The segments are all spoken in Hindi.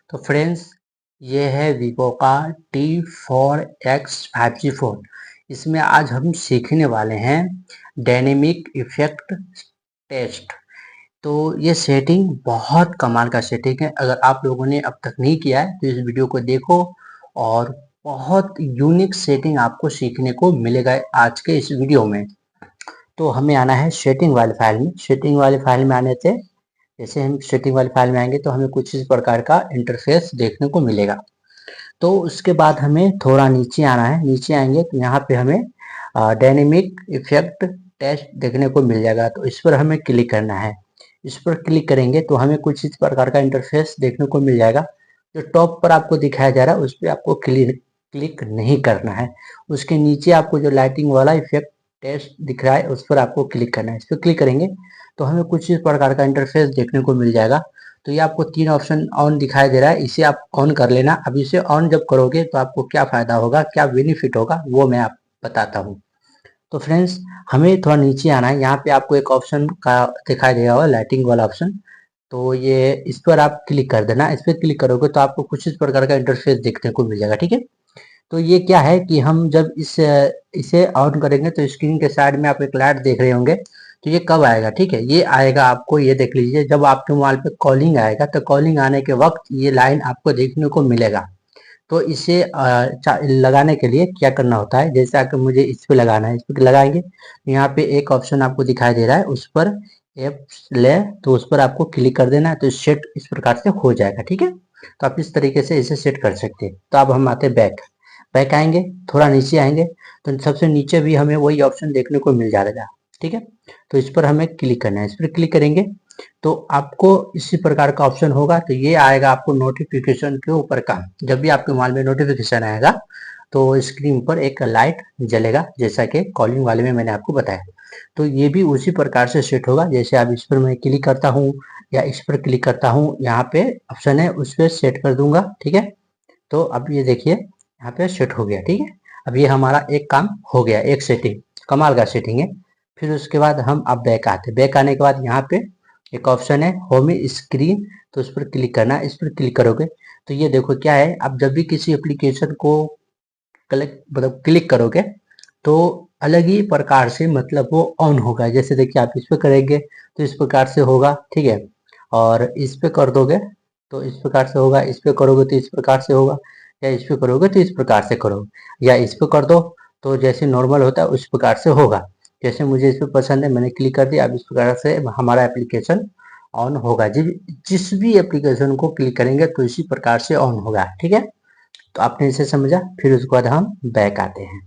तो फ्रेंड्स, ये है वीवो का T4X 5G फ़ोन। इसमें आज हम सीखने वाले हैं डायनेमिक इफ़ेक्ट टेस्ट। तो ये सेटिंग बहुत कमाल का सेटिंग है। अगर आप लोगों ने अब तक नहीं किया है तो इस वीडियो को देखो और बहुत यूनिक सेटिंग आपको सीखने को मिलेगा आज के इस वीडियो में। तो हमें आना है सेटिंग वाले फाइल में। सेटिंग वाले फाइल में आने से जैसे हम सेटिंग वाले फाइल में आएंगे तो हमें कुछ इस प्रकार का इंटरफेस देखने को मिलेगा। तो उसके बाद हमें थोड़ा नीचे आना है। नीचे आएंगे तो यहाँ पे हमें डायनेमिक इफेक्ट टेस्ट देखने को मिल जाएगा। तो इस पर हमें क्लिक करना है। इस पर क्लिक करेंगे तो हमें कुछ इस प्रकार का इंटरफेस देखने को मिल जाएगा। जो टॉप पर आपको दिखाया जा रहा है उस पर आपको क्लिक नहीं करना है। उसके नीचे आपको जो लाइटिंग वाला इफेक्ट टेस्ट दिख रहा है उस पर आपको क्लिक करना है। इस पर क्लिक करेंगे तो हमें कुछ इस प्रकार का इंटरफेस देखने को मिल जाएगा। तो ये आपको 3 ऑप्शन ऑन दिखाई दे रहा है, इसे आप ऑन कर लेना। अब इसे ऑन जब करोगे तो आपको क्या फ़ायदा होगा, क्या बेनिफिट होगा, वो मैं आप बताता हूँ। तो फ्रेंड्स, हमें थोड़ा नीचे आना है। यहाँ पे आपको एक ऑप्शन का दिखाई देगा होगा, लाइटिंग वाला ऑप्शन। तो ये इस पर आप क्लिक कर देना। इस पर क्लिक करोगे तो आपको कुछ इस प्रकार का इंटरफेस देखने को मिल जाएगा। ठीक है। तो ये क्या है कि हम जब इसे ऑन करेंगे तो स्क्रीन के साइड में आप एक लाइट देख रहे होंगे। तो ये कब आएगा, ठीक है, ये आएगा आपको, ये देख लीजिए, जब आपके मोबाइल पे कॉलिंग आएगा तो कॉलिंग आने के वक्त ये लाइन आपको देखने को मिलेगा। तो इसे लगाने के लिए क्या करना होता है, जैसे अगर मुझे इस पे लगाना है, इस पे लगाएंगे तो यहाँ पे एक ऑप्शन आपको दिखाई दे रहा है, उस पर एप्स ले, तो उस पर आपको क्लिक कर देना है। तो सेट इस प्रकार से हो जाएगा। ठीक है। तो आप इस तरीके से इसे सेट कर सकते हैं। तो अब हम आते हैं बैक। बैक आएंगे, थोड़ा नीचे आएंगे तो सबसे नीचे भी हमें वही ऑप्शन देखने को मिल जाएगा। ठीक है। तो इस पर हमें क्लिक करना है। इस पर क्लिक करेंगे तो आपको इसी प्रकार का ऑप्शन होगा। तो ये आएगा आपको नोटिफिकेशन के ऊपर का। जब भी आपके मोबाइल में नोटिफिकेशन आएगा तो स्क्रीन पर एक लाइट जलेगा, जैसा कि कॉलिंग वाले में मैंने आपको बताया। तो ये भी उसी प्रकार से सेट होगा। जैसे अब इस पर मैं क्लिक करता हूँ या इस पर क्लिक करता हूँ, यहाँ पे ऑप्शन है उस पर सेट कर दूंगा। ठीक है। तो अब ये देखिए यहाँ पे सेट हो गया। ठीक है। अब ये हमारा एक काम हो गया, एक सेटिंग, कमाल का सेटिंग है। फिर उसके बाद हम अब बैक आते हैं। बैक आने के बाद यहाँ पे एक ऑप्शन है होम स्क्रीन, तो उस पर क्लिक करना है। इस पर क्लिक करोगे तो ये देखो क्या है, आप जब भी किसी एप्लीकेशन को क्लिक करोगे तो अलग ही प्रकार से मतलब वो ऑन होगा। जैसे देखिए आप इस पर करेंगे तो इस प्रकार से होगा। ठीक है। और इस पे कर दोगे तो इस प्रकार से होगा, इस पे करोगे तो इस प्रकार से होगा, या इस पे करोगे तो इस प्रकार से करोगे, या इस पे कर दो तो जैसे नॉर्मल होता है उस प्रकार से होगा। जैसे मुझे इस पे पसंद है, मैंने क्लिक कर दिया। अब इस प्रकार से हमारा एप्लीकेशन ऑन होगा। जिस भी एप्लीकेशन को क्लिक करेंगे तो इसी प्रकार से ऑन होगा। ठीक है। तो आपने इसे समझा। फिर उसके बाद हम बैक आते हैं।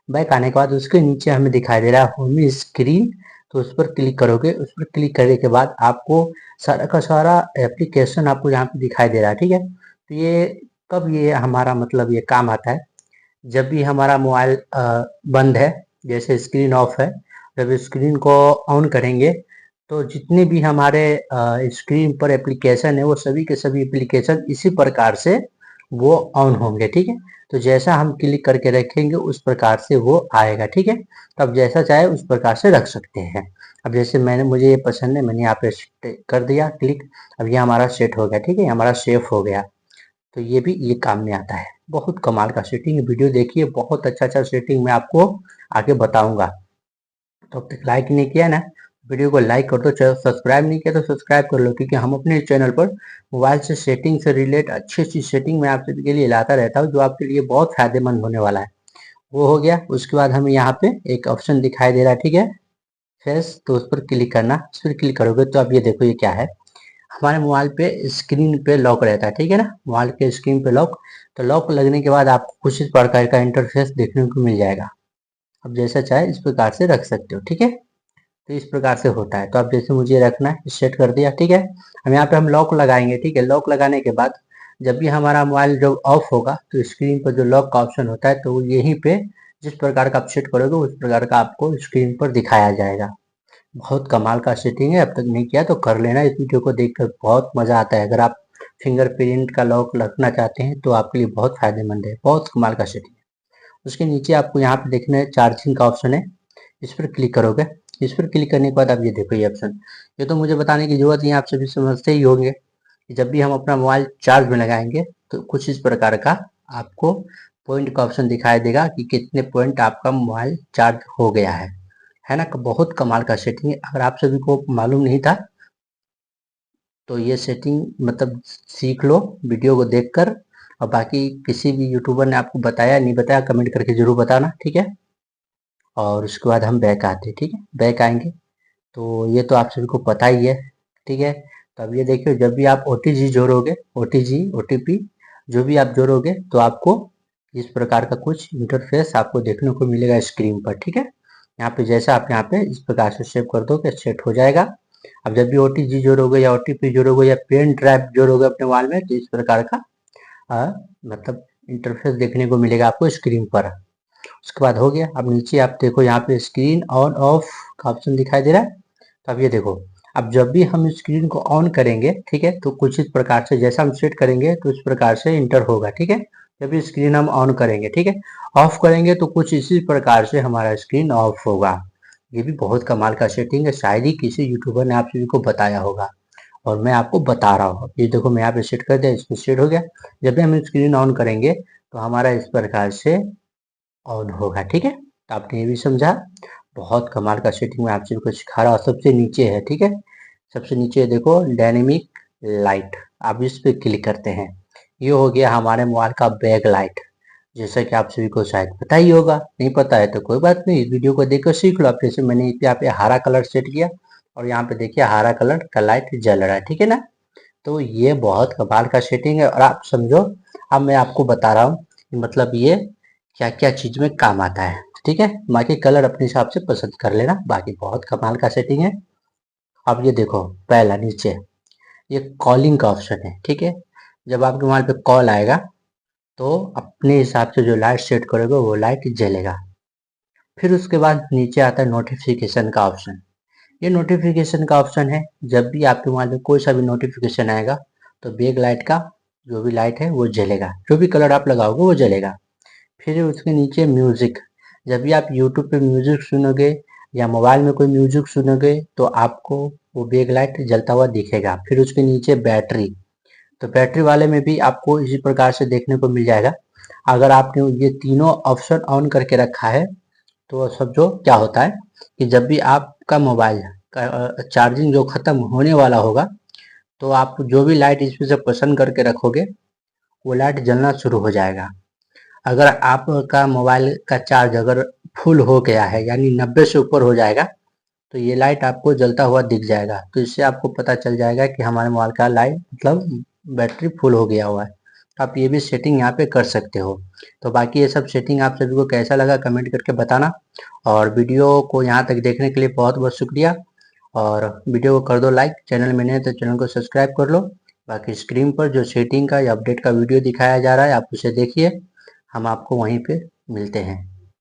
बैक आने के बाद उसके नीचे हमें दिखाई दे रहा है होम स्क्रीन, तो उस पर क्लिक करोगे। उस पर क्लिक करने के बाद आपको सारा का सारा एप्लीकेशन आपको यहाँ पे दिखाई दे रहा है। ठीक है। तो ये कब ये हमारा मतलब ये काम आता है, जब भी हमारा मोबाइल बंद है, जैसे स्क्रीन ऑफ है, जब स्क्रीन को ऑन करेंगे तो जितने भी हमारे स्क्रीन पर एप्लीकेशन है वो सभी के सभी एप्लीकेशन इसी प्रकार से वो ऑन होंगे। ठीक है। तो जैसा हम क्लिक करके रखेंगे उस प्रकार से वो आएगा। ठीक है। तो अब जैसा चाहे उस प्रकार से रख सकते हैं। अब जैसे मुझे ये पसंद है, मैंने यहाँ पे कर दिया क्लिक। अब ये हमारा सेट हो गया। ठीक है। हमारा सेफ हो गया। तो ये भी ये काम में आता है। बहुत कमाल का सेटिंग है। वीडियो देखिए, बहुत अच्छा सेटिंग मैं आपको आगे बताऊंगा। तो अब तक लाइक नहीं किया ना, वीडियो को लाइक कर दो। सब्सक्राइब नहीं किया तो सब्सक्राइब कर लो, क्योंकि हम अपने चैनल पर मोबाइल से सेटिंग से रिलेट अच्छी अच्छी सेटिंग मैं आप सभी के लिए लाता रहता हूँ, जो आपके लिए बहुत फायदेमंद होने वाला है। वो हो गया। उसके बाद हमें यहाँ पे एक ऑप्शन दिखाई दे रहा है। ठीक है, फेस, तो उस पर क्लिक करना। उस पर क्लिक करोगे तो अब ये देखो ये क्या है, हमारे मोबाइल पे स्क्रीन पे लॉक रहता है। ठीक है ना, मोबाइल के स्क्रीन पे लॉक। तो लॉक लगने के बाद आपको कुछ इस प्रकार का इंटरफेस देखने को मिल जाएगा। अब जैसा चाहे इस प्रकार से रख सकते हो। ठीक है। तो इस प्रकार से होता है। तो अब जैसे मुझे रखना है, सेट कर दिया। ठीक है। हम यहाँ पे हम लॉक लगाएंगे। ठीक है। लॉक लगाने के बाद जब भी हमारा मोबाइल जब ऑफ होगा तो स्क्रीन पर जो लॉक का ऑप्शन होता है तो वो यहीं पे जिस प्रकार का आप सेट करोगे उस प्रकार का आपको स्क्रीन पर दिखाया जाएगा। बहुत कमाल का सेटिंग है। अब तक नहीं किया तो कर लेना। इस वीडियो को देखकर बहुत मजा आता है। अगर आप फिंगरप्रिंट का लॉक रखना चाहते हैं तो आपके लिए बहुत फायदेमंद है। बहुत कमाल का सेटिंग है। उसके नीचे आपको यहाँ पे देखना है चार्जिंग का ऑप्शन है, इस पर क्लिक करोगे। इस पर क्लिक करने के बाद आप ये देखो ये ऑप्शन, ये तो मुझे बताने की जरूरत नहीं, आप सभी समझते ही होंगे। जब भी हम अपना मोबाइल चार्ज में लगाएंगे तो कुछ इस प्रकार का आपको पॉइंट का ऑप्शन दिखाई देगा कि कितने पॉइंट आपका मोबाइल चार्ज हो गया है ना। बहुत कमाल का सेटिंग है। अगर आप सभी को मालूम नहीं था तो ये सेटिंग मतलब सीख लो वीडियो को देखकर, और बाकी किसी भी यूट्यूबर ने आपको बताया नहीं बताया कमेंट करके जरूर बताना, ठीक है। और उसके बाद हम बैक आते हैं, ठीक है, बैक आएंगे तो ये तो आप सभी को पता ही है, ठीक है। तो अब ये देखिए, जब भी आप ओटीजी जोड़ोगे, ओटीजी ओटीपी जो भी आप जोड़ोगे तो आपको इस प्रकार का कुछ इंटरफेस आपको देखने को मिलेगा स्क्रीन पर, ठीक है। यहाँ पे जैसा आप यहाँ पे इस प्रकार से सेव कर दो कि सेट हो जाएगा। अब जब भी ओटीजी जोड़ोगे या ओटीपी जोड़ोगे या पेन ड्राइव जोड़ोगे अपने मोबाइल में तो इस प्रकार का मतलब इंटरफेस देखने को मिलेगा आपको स्क्रीन पर। उसके बाद हो गया। अब नीचे आप देखो यहाँ पे स्क्रीन ऑन ऑफ का ऑप्शन दिखाई दे रहा है। तो अब ये देखो, अब जब भी हम स्क्रीन को ऑन करेंगे, ठीक है, तो कुछ इस प्रकार से जैसा हम सेट करेंगे तो इस प्रकार से इंटर होगा, ठीक है। जब भी स्क्रीन हम ऑन करेंगे, ठीक है, ऑफ करेंगे तो कुछ इसी प्रकार से हमारा स्क्रीन ऑफ होगा। ये भी बहुत कमाल का सेटिंग है, शायद ही किसी यूट्यूबर ने आप सभी को बताया होगा और मैं आपको बता रहा हूँ। ये देखो मैं यहाँ पे सेट कर दिया, इसमें सेट हो गया। जब भी हम स्क्रीन ऑन करेंगे तो हमारा इस प्रकार से ऑन होगा, ठीक है। तो आपने ये भी समझा। बहुत कमाल का सेटिंग मैं आप सभी को सिखा रहा हूँ। सबसे नीचे है, ठीक है, सबसे नीचे देखो डायनेमिक लाइट, आप इस पे क्लिक करते हैं। ये हो गया हमारे मोबाइल का बैक लाइट, जैसा कि आप सभी को शायद पता ही होगा। नहीं पता है तो कोई बात नहीं, इस वीडियो को देखकर सीख लो। आप जैसे मैंने यहाँ पे हरा कलर सेट किया और यहाँ पे देखिए हरा कलर का लाइट जल रहा है, ठीक है ना। तो ये बहुत कमाल का सेटिंग है और आप समझो। अब मैं आपको बता रहा हूँ कि मतलब ये क्या क्या चीज में काम आता है, ठीक है। बाकी कलर अपने हिसाब से पसंद कर लेना, बाकी बहुत कमाल का सेटिंग है। अब ये देखो, पहला नीचे ये कॉलिंग का ऑप्शन है, ठीक है। जब आपके मोबाइल पे कॉल आएगा तो अपने हिसाब से जो लाइट सेट करोगे वो लाइट जलेगा। फिर उसके बाद नीचे आता है नोटिफिकेशन का ऑप्शन। ये नोटिफिकेशन का ऑप्शन है, जब भी आपके मोबाइल में कोई सा भी नोटिफिकेशन आएगा तो बैक लाइट का जो भी लाइट है वो जलेगा, जो भी कलर आप लगाओगे वो जलेगा। फिर उसके नीचे म्यूजिक, जब भी आप यूट्यूब पे म्यूजिक सुनोगे या मोबाइल में कोई म्यूजिक सुनोगे तो आपको वो बैक लाइट जलता हुआ दिखेगा। फिर उसके नीचे बैटरी, तो बैटरी वाले में भी आपको इसी प्रकार से देखने को मिल जाएगा। अगर आपने ये तीनों ऑप्शन ऑन करके रखा है तो समझो क्या होता है कि जब भी आपका मोबाइल का चार्जिंग जो खत्म होने वाला होगा तो आप जो भी लाइट इसमें से पसंद करके रखोगे वो लाइट जलना शुरू हो जाएगा। अगर आपका मोबाइल का चार्ज अगर फुल हो गया है यानी 90 से ऊपर हो जाएगा तो ये लाइट आपको जलता हुआ दिख जाएगा। तो इससे आपको पता चल जाएगा कि हमारे मोबाइल का लाइट मतलब बैटरी फुल हो गया हुआ है। तो आप ये भी सेटिंग यहाँ पे कर सकते हो। तो बाकी ये सब सेटिंग आप सभी को कैसा लगा कमेंट करके बताना, और वीडियो को यहाँ तक देखने के लिए बहुत बहुत शुक्रिया। और वीडियो को कर दो लाइक, चैनल में नए तो चैनल को सब्सक्राइब कर लो। बाकी स्क्रीन पर जो सेटिंग का या अपडेट का वीडियो दिखाया जा रहा है आप उसे देखिए, हम आपको वहीं पे मिलते हैं।